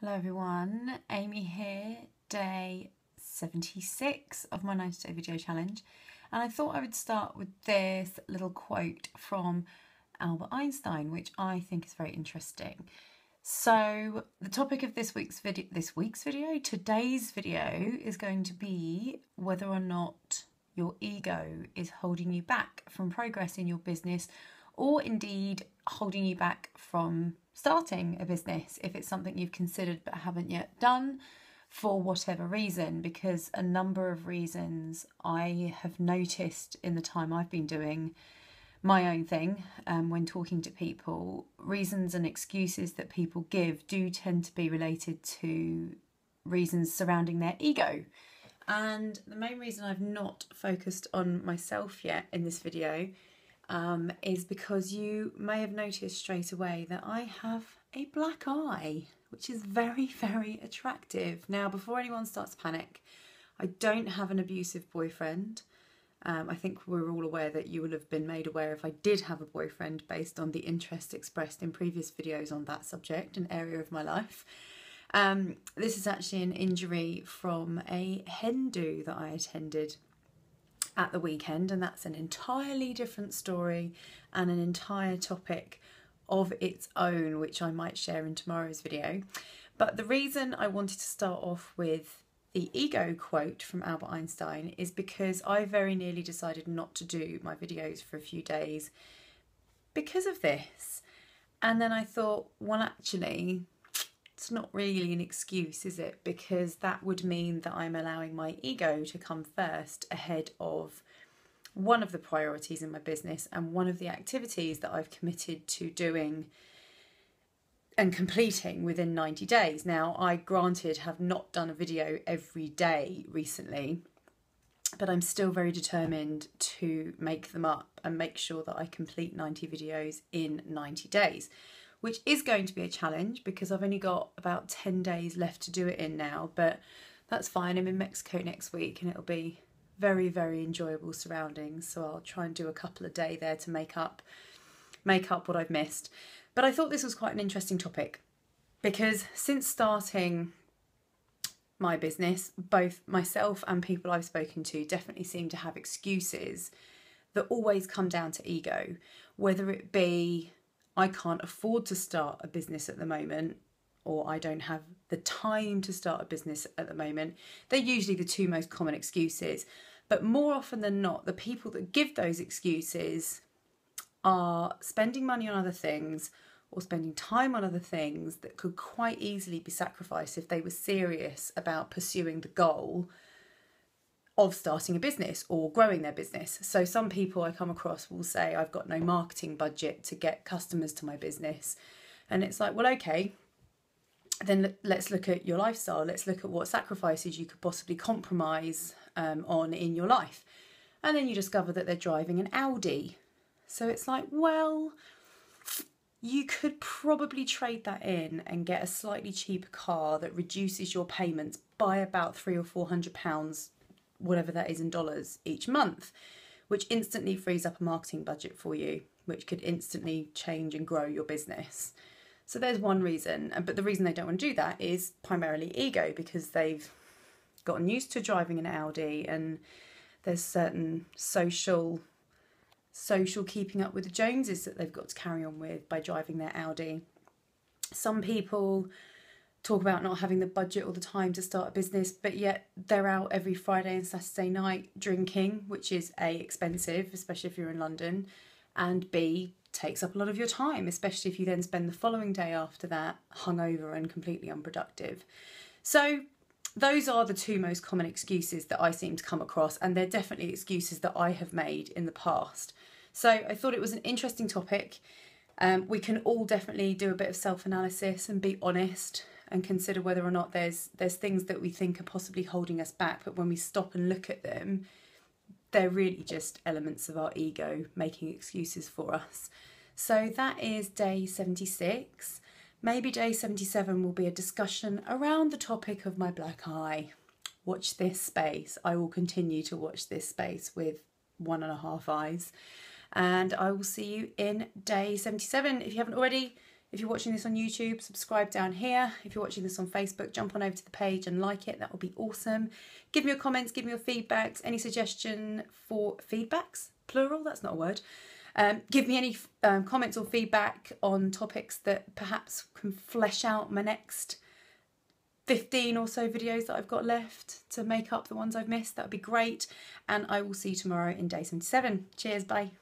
Hello everyone, Amy here, day 76 of my 90-day video challenge, and I thought I would start with this little quote from Albert Einstein, which I think is very interesting. So the topic of today's video is going to be whether or not your ego is holding you back from progress in your business, or indeed holding you back from starting a business if it's something you've considered but haven't yet done for whatever reason, because a number of reasons I have noticed in the time I've been doing my own thing when talking to people, reasons and excuses that people give do tend to be related to reasons surrounding their ego. And the main reason I've not focused on myself yet in this video is because you may have noticed straight away that I have a black eye, which is very, very attractive. Now, before anyone starts to panic, I don't have an abusive boyfriend. I think we're all aware that you will have been made aware if I did have a boyfriend based on the interest expressed in previous videos on that subject, an area of my life. This is actually an injury from a hen do that I attended at the weekend, and that's an entirely different story and an entire topic of its own, which I might share in tomorrow's video. But the reason I wanted to start off with the ego quote from Albert Einstein is because I very nearly decided not to do my videos for a few days because of this. And then I thought, well, actually, it's not really an excuse, is it? Because that would mean that I'm allowing my ego to come first ahead of one of the priorities in my business and one of the activities that I've committed to doing and completing within 90 days. Now, I granted have not done a video every day recently, but I'm still very determined to make them up and make sure that I complete 90 videos in 90 days. Which is going to be a challenge because I've only got about 10 days left to do it in now, but that's fine. I'm in Mexico next week and it'll be very, very enjoyable surroundings, so I'll try and do a couple a day there to make up what I've missed. But I thought this was quite an interesting topic because since starting my business, both myself and people I've spoken to definitely seem to have excuses that always come down to ego, whether it be I can't afford to start a business at the moment, or I don't have the time to start a business at the moment. They're usually the two most common excuses. But more often than not, the people that give those excuses are spending money on other things or spending time on other things that could quite easily be sacrificed if they were serious about pursuing the goal of starting a business or growing their business. So some people I come across will say, I've got no marketing budget to get customers to my business. And it's like, well, okay, then let's look at your lifestyle. Let's look at what sacrifices you could possibly compromise on in your life. And then you discover that they're driving an Audi. So it's like, well, you could probably trade that in and get a slightly cheaper car that reduces your payments by about £300 or £400, whatever that is in dollars each month, which instantly frees up a marketing budget for you, which could instantly change and grow your business. So there's one reason, but the reason they don't want to do that is primarily ego, because they've gotten used to driving an Audi and there's certain social keeping up with the Joneses that they've got to carry on with by driving their Audi. Some people talk about not having the budget or the time to start a business, but yet they're out every Friday and Saturday night drinking, which is A, expensive, especially if you're in London, and B, takes up a lot of your time, especially if you then spend the following day after that hungover and completely unproductive. So those are the two most common excuses that I seem to come across, and they're definitely excuses that I have made in the past. So I thought it was an interesting topic. We can all definitely do a bit of self-analysis and be honest and consider whether or not there's things that we think are possibly holding us back, but when we stop and look at them, they're really just elements of our ego making excuses for us. So that is day 76. Maybe day 77 will be a discussion around the topic of my black eye. Watch this space. I will continue to watch this space with 1.5 eyes. And I will see you in day 77. If you haven't already, If you're watching this on YouTube, subscribe down here. If you're watching this on Facebook, jump on over to the page and like it. That would be awesome. Give me your comments, give me your feedbacks, any suggestion for feedbacks, plural, that's not a word. Give me any comments or feedback on topics that perhaps can flesh out my next 15 or so videos that I've got left to make up the ones I've missed. That would be great. And I will see you tomorrow in day 77. Cheers, bye.